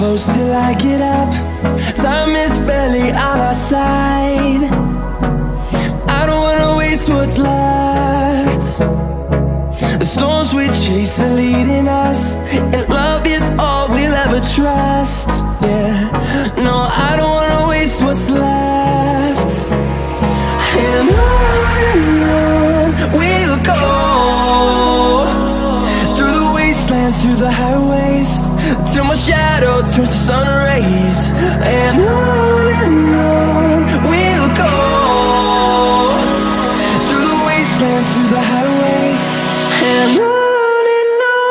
close till I get up. Time is barely on our side. I don't wanna waste what's left. The storms we chase are leading us, and love is all we'll ever trust. Yeah, no, I don't wanna waste what's left. And on we'll go, through the wastelands, through the highways, till my shadow turns to sun rays. And on we'll go, through the wastelands, through the highways, and on we'll go.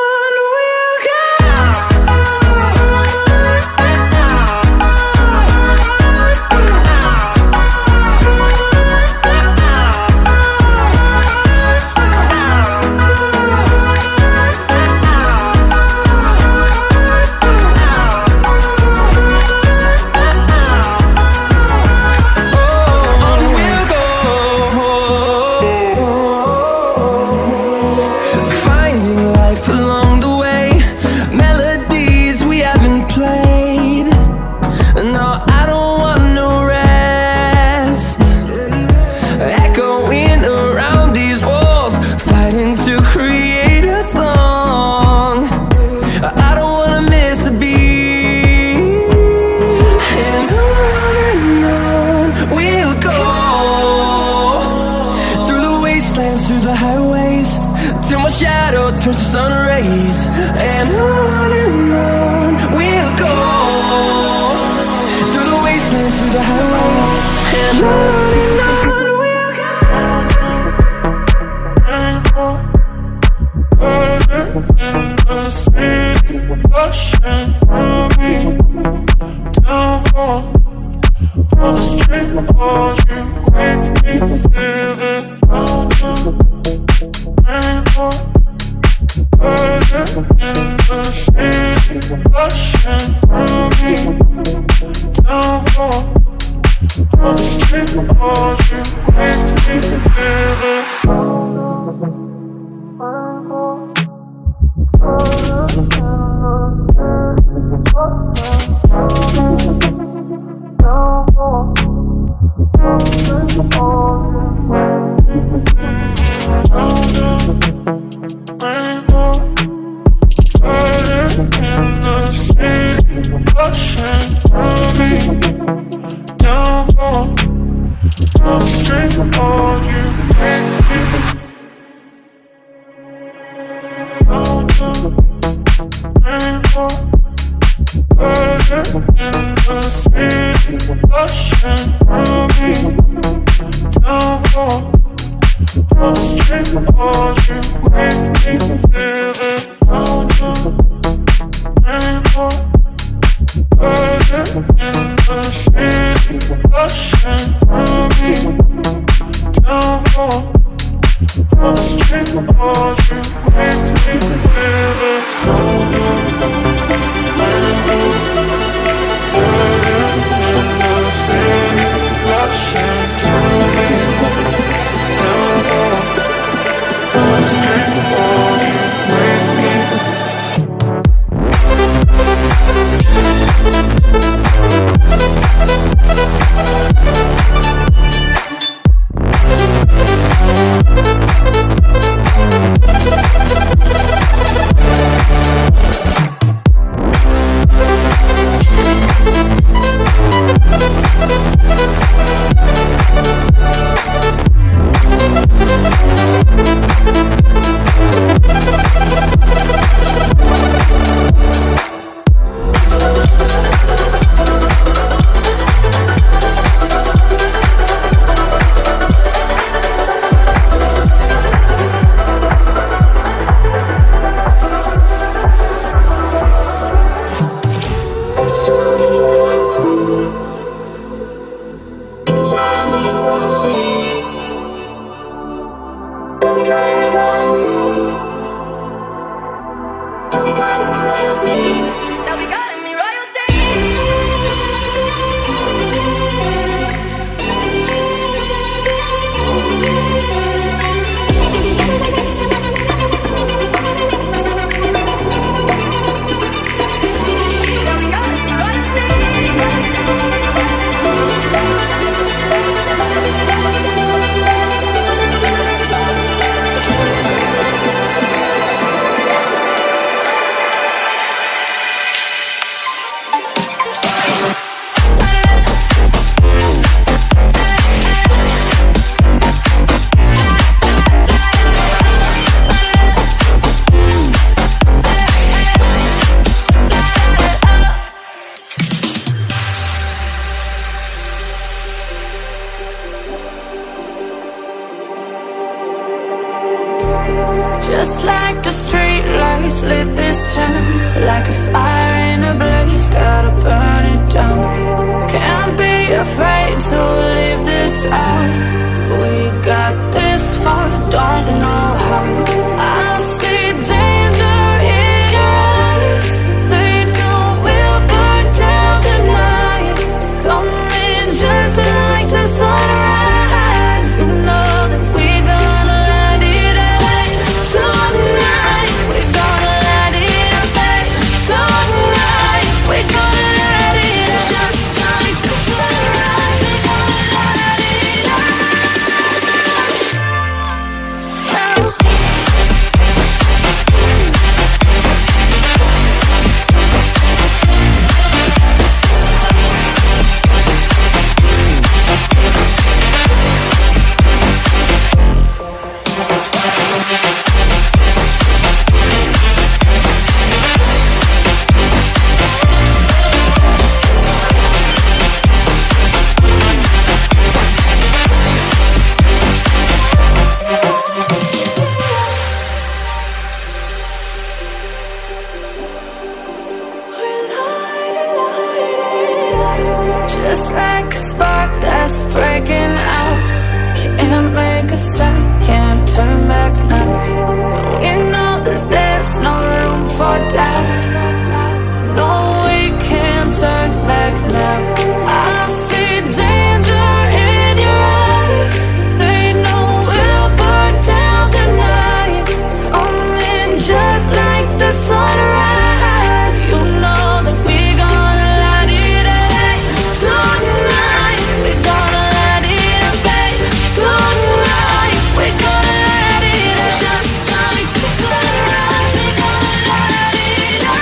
Through the highways, till my shadow turns to sun rays. And on we'll go, through the wastelands, through the highways, and on we'll go. In the city, rushing through me, down on the street, all you make me feel it. In the city, rushing through me, down on the street, all you make me feel it. just like a spark that's breaking out. Can't make a stop, can't turn back now. We know that there's no room for doubt. No, we can't turn back now. I see danger in your eyes. They know we'll burn down the night. Coming just like the sunrise. You know that we gonna light it up tonight. We gonna light it up, babe. Tonight we gonna light it up just like the sunrise. We gonna light it up.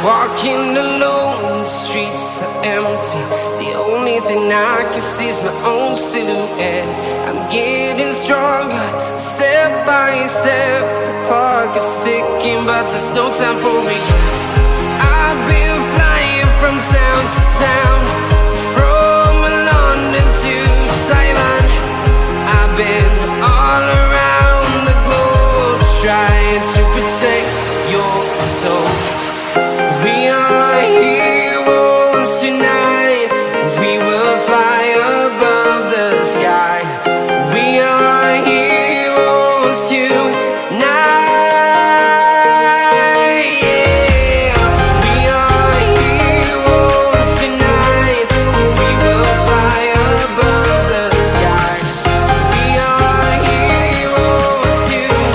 Walking alone, the streets are empty. The only thing I can see is my own silhouette. I'm getting stronger, step by step. The clock is ticking, but there's no time for regrets. I've been flying from town to town, from London to Taiwan. I've been all around the globe, trying to protect your soul. We are heroes tonight. We will fly above the sky. We are heroes tonight. Yeah. We are heroes tonight. We will fly above the sky. We are heroes tonight.